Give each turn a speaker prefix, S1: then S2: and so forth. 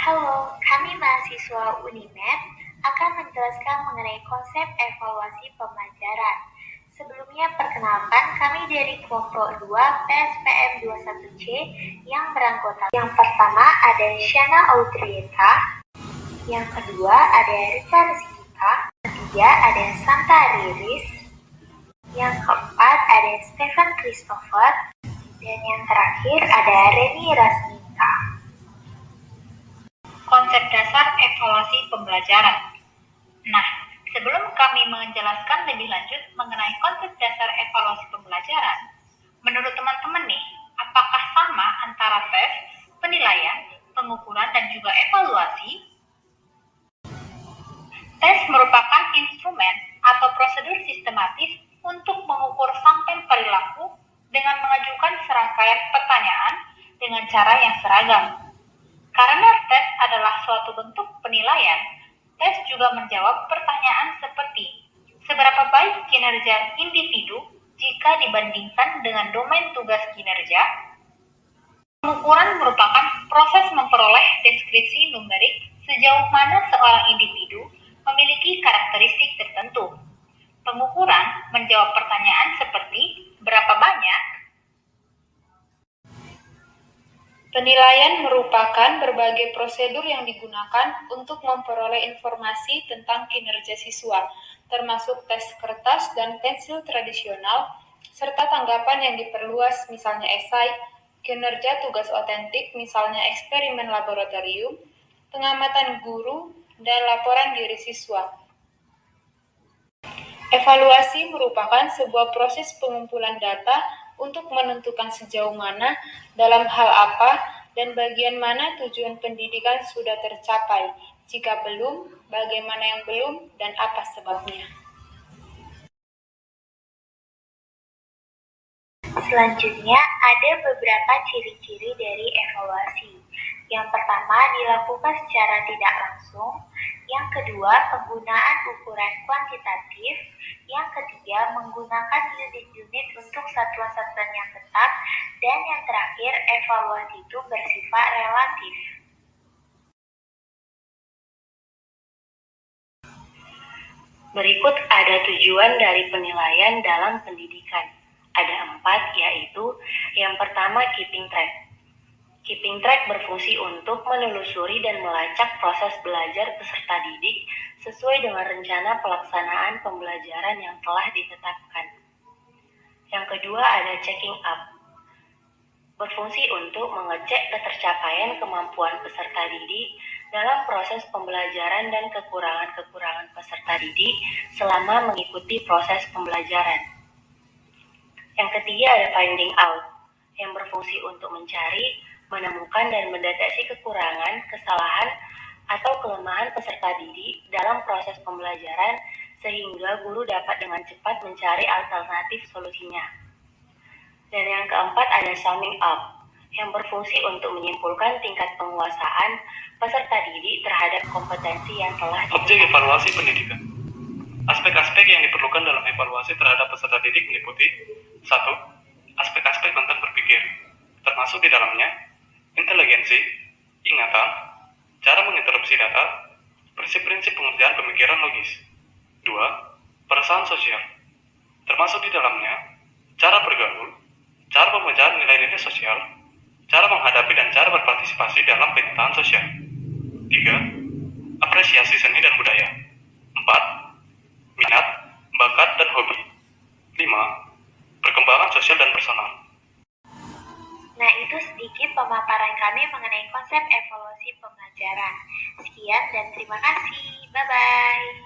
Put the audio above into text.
S1: Halo, kami mahasiswa UNIMED akan menjelaskan mengenai konsep evaluasi pembelajaran. Sebelumnya perkenalkan kami dari kelompok 2 PSPM 21C yang beranggotakan. Yang pertama ada Shana Audrieta, yang kedua ada Rita Rizkita, ketiga ada Santa Riris, yang keempat ada Stefan Christopher, dan yang terakhir ada Reni Rasmika. Konsep dasar evaluasi pembelajaran. Nah, sebelum kami menjelaskan lebih lanjut mengenai konsep dasar evaluasi pembelajaran, menurut teman-teman nih, apakah sama antara tes, penilaian, pengukuran, dan juga evaluasi? Tes merupakan instrumen atau prosedur sistematis untuk mengukur sampel perilaku dengan mengajukan serangkaian pertanyaan dengan cara yang seragam. Karena tes adalah suatu bentuk penilaian, tes juga menjawab pertanyaan seperti seberapa baik kinerja individu jika dibandingkan dengan domain tugas kinerja. Pengukuran merupakan proses memperoleh deskripsi numerik sejauh mana seorang individu memiliki karakteristik tertentu. Pengukuran menjawab pertanyaan seperti berapa banyak.
S2: Penilaian merupakan berbagai prosedur yang digunakan untuk memperoleh informasi tentang kinerja siswa, termasuk tes kertas dan pensil tradisional, serta tanggapan yang diperluas misalnya esai, kinerja tugas otentik misalnya eksperimen laboratorium, pengamatan guru, dan laporan diri siswa. Evaluasi merupakan sebuah proses pengumpulan data untuk menentukan sejauh mana, dalam hal apa, dan bagian mana tujuan pendidikan sudah tercapai. Jika belum, bagaimana yang belum, dan apa sebabnya.
S1: Selanjutnya, ada beberapa ciri-ciri dari evaluasi. Yang pertama, dilakukan secara tidak langsung. Yang kedua, penggunaan ukuran kuantitatif. Yang ketiga, menggunakan unit-unit untuk satuan-satuan yang tetap. Dan yang terakhir, evaluasi itu bersifat relatif. Berikut ada tujuan dari penilaian dalam pendidikan. Ada 4, yaitu yang pertama, keeping track. Keeping track berfungsi untuk menelusuri dan melacak proses belajar peserta didik sesuai dengan rencana pelaksanaan pembelajaran yang telah ditetapkan. Yang kedua ada checking up. Berfungsi untuk mengecek ketercapaian kemampuan peserta didik dalam proses pembelajaran dan kekurangan-kekurangan peserta didik selama mengikuti proses pembelajaran. Yang ketiga ada finding out, yang berfungsi untuk mencari, menemukan dan mendeteksi kekurangan, kesalahan, atau kelemahan peserta didik dalam proses pembelajaran sehingga guru dapat dengan cepat mencari alternatif solusinya. Dan yang keempat ada summing up, yang berfungsi untuk menyimpulkan tingkat penguasaan peserta didik terhadap kompetensi yang telah ditetapkan.
S3: Objek evaluasi pendidikan. Aspek-aspek yang diperlukan dalam evaluasi terhadap peserta didik meliputi 1. Aspek-aspek tentang berpikir, termasuk di dalamnya inteligensi, ingatan, cara menginterupsi data, prinsip-prinsip pengerjaan pemikiran logis. 2. Perasaan sosial, termasuk di dalamnya cara bergaul, cara pemecahan nilai-nilai sosial, cara menghadapi dan cara berpartisipasi dalam pemetaan sosial. 3. Apresiasi seni dan budaya. 4. Minat, bakat, dan hobi. 5. Perkembangan sosial dan personal.
S1: Nah, itu sedikit pemaparan kami mengenai konsep evaluasi pembelajaran. Sekian dan terima kasih. Bye-bye.